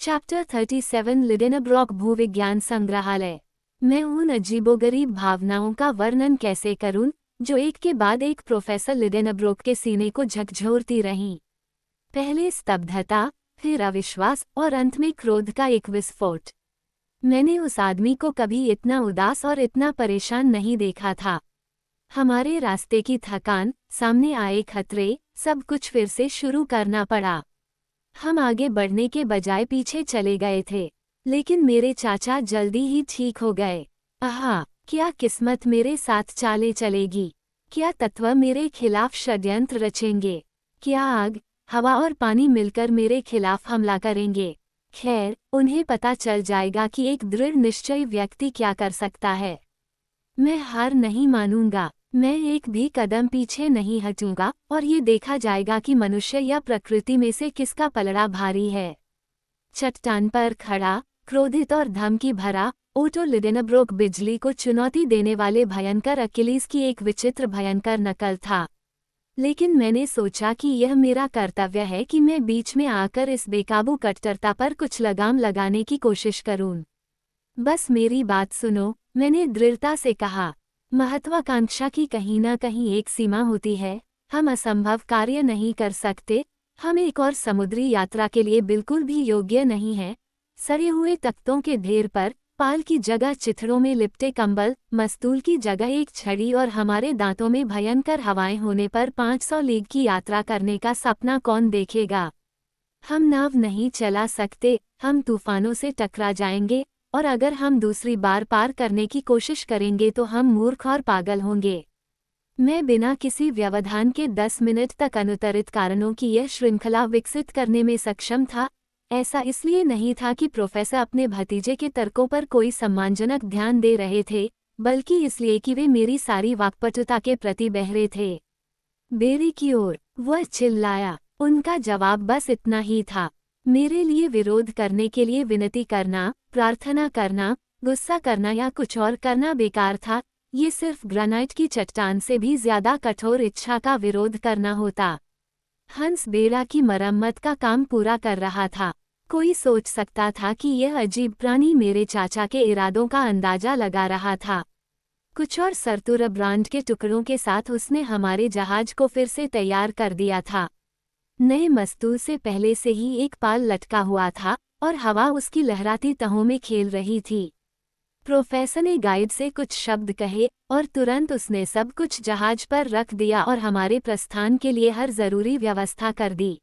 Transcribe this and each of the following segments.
Chapter 37 लिडेनब्रॉक भूविज्ञान संग्रहालय। मैं उन अजीबोगरीब भावनाओं का वर्णन कैसे करूं जो एक के बाद एक प्रोफेसर लिडेनब्रॉक के सीने को झकझोरती रहीं। पहले स्तब्धता, फिर अविश्वास और अंत में क्रोध का एक विस्फोट। मैंने उस आदमी को कभी इतना उदास और इतना परेशान नहीं देखा था। हमारे रास्ते की थकान, सामने आए खतरे, सब कुछ फिर से शुरू करना पड़ा। हम आगे बढ़ने के बजाय पीछे चले गए थे, लेकिन मेरे चाचा जल्दी ही ठीक हो गए। आहा, क्या किस्मत मेरे साथ चाले चलेगी। क्या तत्व मेरे खिलाफ षड्यंत्र रचेंगे। क्या आग, हवा और पानी मिलकर मेरे खिलाफ हमला करेंगे। खैर, उन्हें पता चल जाएगा कि एक दृढ़ निश्चयी व्यक्ति क्या कर सकता है। मैं हार नहीं मानूंगा। मैं एक भी कदम पीछे नहीं हटूंगा और ये देखा जाएगा कि मनुष्य या प्रकृति में से किसका पलड़ा भारी है। चट्टान पर खड़ा, क्रोधित और धमकी भरा, ओटो लिडेनब्रॉक बिजली को चुनौती देने वाले भयंकर अकिलीज की एक विचित्र भयंकर नकल था। लेकिन मैंने सोचा कि यह मेरा कर्तव्य है कि मैं बीच में आकर इस बेकाबू कट्टरता पर कुछ लगाम लगाने की कोशिश करूं। बस मेरी बात सुनो, मैंने दृढ़ता से कहा। महत्वाकांक्षा की कहीं ना कहीं एक सीमा होती है। हम असंभव कार्य नहीं कर सकते। हम एक और समुद्री यात्रा के लिए बिल्कुल भी योग्य नहीं हैं। सड़े हुए तख्तों के ढेर पर, पाल की जगह चिथड़ों में लिपटे कंबल, मस्तूल की जगह एक छड़ी और हमारे दांतों में भयंकर हवाएं होने पर 500 लीग की यात्रा करने का सपना कौन देखेगा। हम नाव नहीं चला सकते, हम तूफानों से टकरा जाएंगे, और अगर हम दूसरी बार पार करने की कोशिश करेंगे तो हम मूर्ख और पागल होंगे। मैं बिना किसी व्यवधान के 10 मिनट तक अनुत्तरित कारणों की यह श्रृंखला विकसित करने में सक्षम था। ऐसा इसलिए नहीं था कि प्रोफेसर अपने भतीजे के तर्कों पर कोई सम्मानजनक ध्यान दे रहे थे, बल्कि इसलिए कि वे मेरी सारी वाक्पटुता के प्रति बहरे थे। बेरी की ओर, वह चिल्लाया। उनका जवाब बस इतना ही था। मेरे लिए विरोध करने के लिए विनती करना, प्रार्थना करना, गुस्सा करना या कुछ और करना बेकार था। ये सिर्फ ग्रेनाइट की चट्टान से भी ज्यादा कठोर इच्छा का विरोध करना होता। हंस बेड़ा की मरम्मत का काम पूरा कर रहा था। कोई सोच सकता था कि यह अजीब प्राणी मेरे चाचा के इरादों का अंदाजा लगा रहा था। कुछ और सरतुर ब्रांड के टुकड़ों के साथ उसने हमारे जहाज को फिर से तैयार कर दिया था। नए मस्तूल से पहले से ही एक पाल लटका हुआ था और हवा उसकी लहराती तहों में खेल रही थी। प्रोफेसर ने गाइड से कुछ शब्द कहे और तुरंत उसने सब कुछ जहाज पर रख दिया और हमारे प्रस्थान के लिए हर जरूरी व्यवस्था कर दी।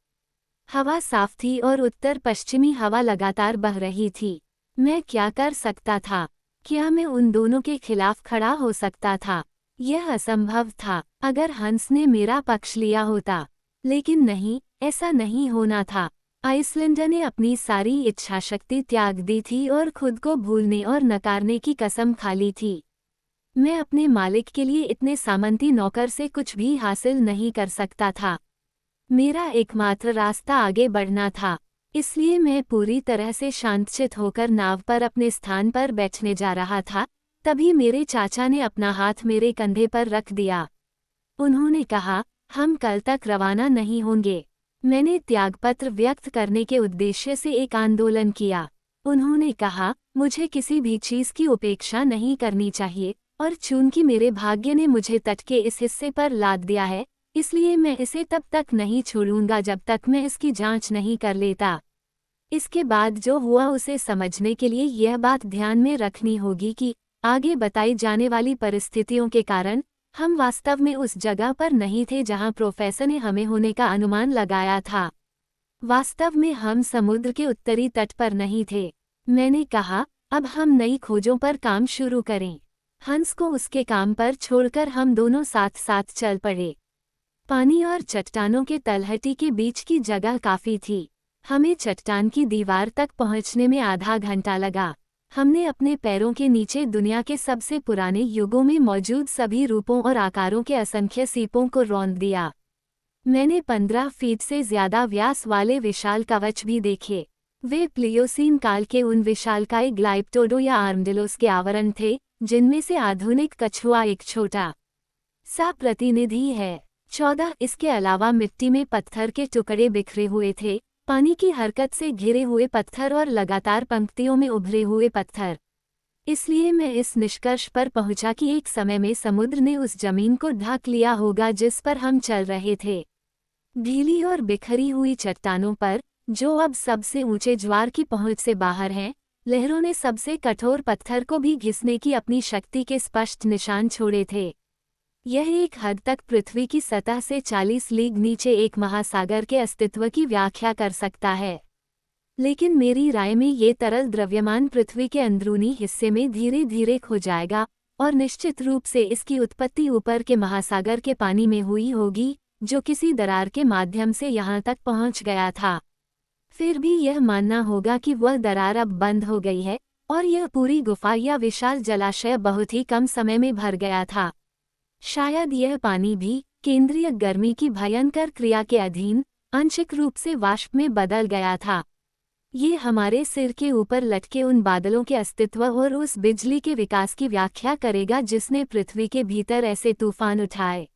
हवा साफ थी और उत्तर पश्चिमी हवा लगातार बह रही थी। मैं क्या कर सकता था? क्या मैं उन दोनों के खिलाफ खड़ा हो सकता था? यह असंभव था। अगर हंस ने मेरा पक्ष लिया होता, लेकिन नहीं, ऐसा नहीं होना था। आइसलैंडर ने अपनी सारी इच्छाशक्ति त्याग दी थी और खुद को भूलने और नकारने की कसम खा ली थी। मैं अपने मालिक के लिए इतने सामंती नौकर से कुछ भी हासिल नहीं कर सकता था। मेरा एकमात्र रास्ता आगे बढ़ना था। इसलिए मैं पूरी तरह से शांतचित्त होकर नाव पर अपने स्थान पर बैठने जा रहा था, तभी मेरे चाचा ने अपना हाथ मेरे कंधे पर रख दिया। उन्होंने कहा, हम कल तक रवाना नहीं होंगे। मैंने त्यागपत्र व्यक्त करने के उद्देश्य से एक आंदोलन किया। उन्होंने कहा, मुझे किसी भी चीज की उपेक्षा नहीं करनी चाहिए, और चूंकि मेरे भाग्य ने मुझे तट के इस हिस्से पर लाद दिया है, इसलिए मैं इसे तब तक नहीं छोड़ूंगा जब तक मैं इसकी जांच नहीं कर लेता। इसके बाद जो हुआ उसे समझने के लिए यह बात ध्यान में रखनी होगी कि आगे बताई जाने वाली परिस्थितियों के कारण हम वास्तव में उस जगह पर नहीं थे जहां प्रोफेसर ने हमें होने का अनुमान लगाया था। वास्तव में हम समुद्र के उत्तरी तट पर नहीं थे। मैंने कहा, अब हम नई खोजों पर काम शुरू करें। हंस को उसके काम पर छोड़कर हम दोनों साथ साथ चल पड़े। पानी और चट्टानों के तलहटी के बीच की जगह काफी थी। हमें चट्टान की दीवार तक पहुंचने में आधा घंटा लगा। हमने अपने पैरों के नीचे दुनिया के सबसे पुराने युगों में मौजूद सभी रूपों और आकारों के असंख्य सीपों को रौंद दिया। मैंने 15 फीट से ज्यादा व्यास वाले विशाल कवच भी देखे। वे प्लियोसीन काल के उन विशालकाय ग्लाइप्टोडो या आर्मडिलोस के आवरण थे, जिनमें से आधुनिक कछुआ एक छोटा सा प्रतिनिधि है। 14 इसके अलावा मिट्टी में पत्थर के टुकड़े बिखरे हुए थे, पानी की हरकत से घिरे हुए पत्थर और लगातार पंक्तियों में उभरे हुए पत्थर। इसलिए मैं इस निष्कर्ष पर पहुंचा कि एक समय में समुद्र ने उस जमीन को ढक लिया होगा जिस पर हम चल रहे थे। ढीली और बिखरी हुई चट्टानों पर, जो अब सबसे ऊंचे ज्वार की पहुंच से बाहर हैं, लहरों ने सबसे कठोर पत्थर को भी घिसने की अपनी शक्ति के स्पष्ट निशान छोड़े थे। यह एक हद तक पृथ्वी की सतह से 40 लीग नीचे एक महासागर के अस्तित्व की व्याख्या कर सकता है। लेकिन मेरी राय में ये तरल द्रव्यमान पृथ्वी के अंदरूनी हिस्से में धीरे धीरे खो जाएगा, और निश्चित रूप से इसकी उत्पत्ति ऊपर के महासागर के पानी में हुई होगी, जो किसी दरार के माध्यम से यहाँ तक पहुँच गया था। फिर भी यह मानना होगा कि वह दरार अब बंद हो गई है, और यह पूरी गुफा या विशाल जलाशय बहुत ही कम समय में भर गया था। शायद यह पानी भी केंद्रीय गर्मी की भयंकर क्रिया के अधीन आंशिक रूप से वाष्प में बदल गया था। ये हमारे सिर के ऊपर लटके उन बादलों के अस्तित्व और उस बिजली के विकास की व्याख्या करेगा जिसने पृथ्वी के भीतर ऐसे तूफान उठाए।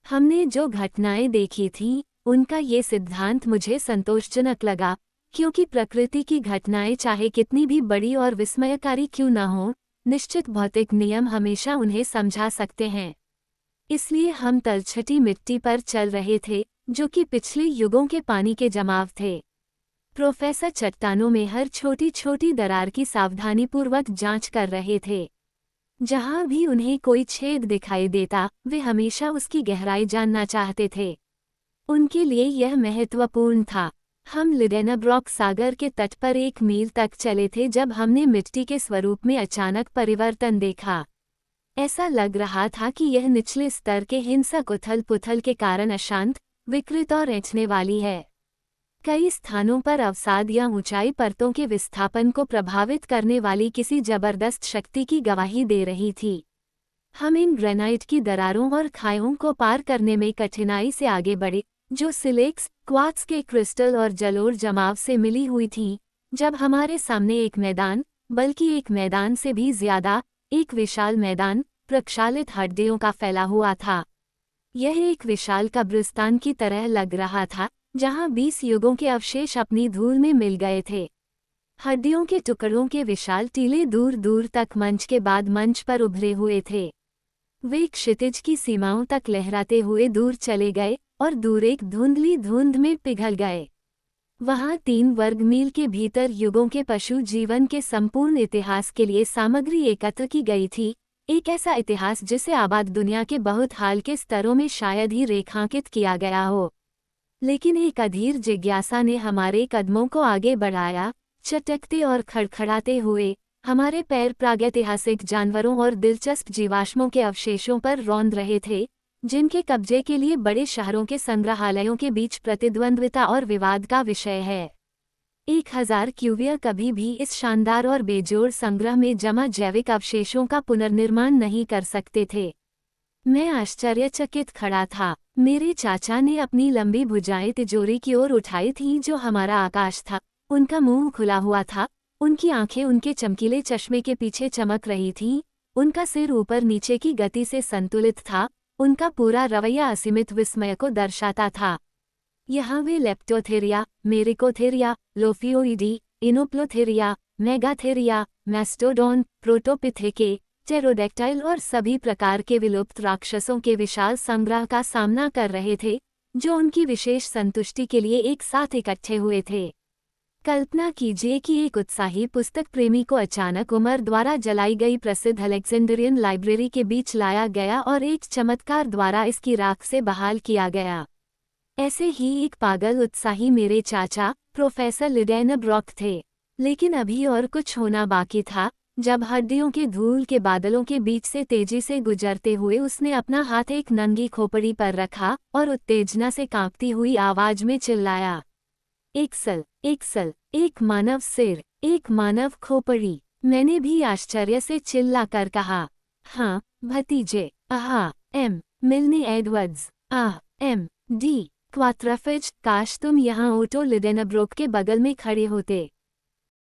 हमने जो घटनाएं देखी थीं, उनका ये सिद्धांत मुझे संतोषजनक लगा, क्योंकि प्रकृति की घटनाएं चाहे कितनी भी बड़ी और विस्मयकारी क्यों न हों, निश्चित भौतिक नियम हमेशा उन्हें समझा सकते हैं। इसलिए हम तलछटी मिट्टी पर चल रहे थे, जो कि पिछले युगों के पानी के जमाव थे। प्रोफेसर चट्टानों में हर छोटी छोटी दरार की सावधानीपूर्वक जांच कर रहे थे। जहां भी उन्हें कोई छेद दिखाई देता, वे हमेशा उसकी गहराई जानना चाहते थे। उनके लिए यह महत्वपूर्ण था। हम लिडेनाब्रॉक सागर के तट पर 1 मील तक चले थे जब हमने मिट्टी के स्वरूप में अचानक परिवर्तन देखा। ऐसा लग रहा था कि यह निचले स्तर के हिंसक उथल पुथल के कारण अशांत, विकृत और ऐंठने वाली है। कई स्थानों पर अवसाद या ऊंचाई परतों के विस्थापन को प्रभावित करने वाली किसी जबरदस्त शक्ति की गवाही दे रही थी। हम इन ग्रेनाइट की दरारों और खाइयों को पार करने में कठिनाई से आगे बढ़े, जो सिलेक्स, क्वार्ट्ज के क्रिस्टल और जलोढ़ जमाव से मिली हुई थीं, जब हमारे सामने एक मैदान, बल्कि एक मैदान से भी ज्यादा, एक विशाल मैदान, प्रक्षालित हड्डियों का फैला हुआ था। यह एक विशाल कब्रिस्तान की तरह लग रहा था, जहां 20 युगों के अवशेष अपनी धूल में मिल गए थे। हड्डियों के टुकड़ों के विशाल टीले दूर दूर तक मंच के बाद मंच पर उभरे हुए थे। वे क्षितिज की सीमाओं तक लहराते हुए दूर चले गए और दूर एक धुंधली धुंध में पिघल गए। वहां 3 वर्ग मील के भीतर युगों के पशु जीवन के संपूर्ण इतिहास के लिए सामग्री एकत्र की गई थी, एक ऐसा इतिहास जिसे आबाद दुनिया के बहुत हाल के स्तरों में शायद ही रेखांकित किया गया हो। लेकिन एक अधीर जिज्ञासा ने हमारे कदमों को आगे बढ़ाया, चटकते और खड़खड़ाते हुए। हमारे पैर प्रागैतिहासिक जानवरों और दिलचस्प जीवाश्मों के अवशेषों पर रौंद रहे थे, जिनके कब्जे के लिए बड़े शहरों के संग्रहालयों के बीच प्रतिद्वंद्विता और विवाद का विषय है। 1000 क्यूवियर कभी भी इस शानदार और बेजोड़ संग्रह में जमा जैविक अवशेषों का पुनर्निर्माण नहीं कर सकते थे। मैं आश्चर्यचकित खड़ा था। मेरे चाचा ने अपनी लंबी भुजाएं तिजोरी की ओर उठाई थीं जो हमारा आकाश था। उनका मुंह खुला हुआ था, उनकी आंखें उनके चमकीले चश्मे के पीछे चमक रही थीं, उनका सिर ऊपर नीचे की गति से संतुलित था, उनका पूरा रवैया असीमित विस्मय को दर्शाता था। यहाँ वे लेप्टोथेरिया, मेरिकोथेरिया, लोफियोइडी, इनोप्लोथेरिया, मेगाथेरिया, मैस्टोडोन, प्रोटोपिथेके, टेरोडेक्टाइल और सभी प्रकार के विलुप्त राक्षसों के विशाल संग्रह का सामना कर रहे थे, जो उनकी विशेष संतुष्टि के लिए एक साथ इकट्ठे हुए थे। कल्पना कीजिए कि एक उत्साही पुस्तक प्रेमी को अचानक उमर द्वारा जलाई गई प्रसिद्ध अलेक्जेंड्रियन लाइब्रेरी के बीच लाया गया और एक चमत्कार द्वारा इसकी राख से बहाल किया गया। ऐसे ही एक पागल उत्साही मेरे चाचा, प्रोफेसर लिडेनाब्रॉक थे। लेकिन अभी और कुछ होना बाकी था। जब हड्डियों के धूल के बादलों के बीच से तेजी से गुजरते हुए उसने अपना हाथ एक नंगी खोपड़ी पर रखा और उत्तेजना से कांपती हुई आवाज में चिल्लाया, एक मानव सिर, एक मानव खोपड़ी। मैंने भी आश्चर्य से चिल्लाकर कहा, हाँ भतीजे, एम मिलने एडवर्ड्स, एम डी क्वात्रफिज, काश तुम यहाँ ओटो लिडेनाब्रॉक के बगल में खड़े होते।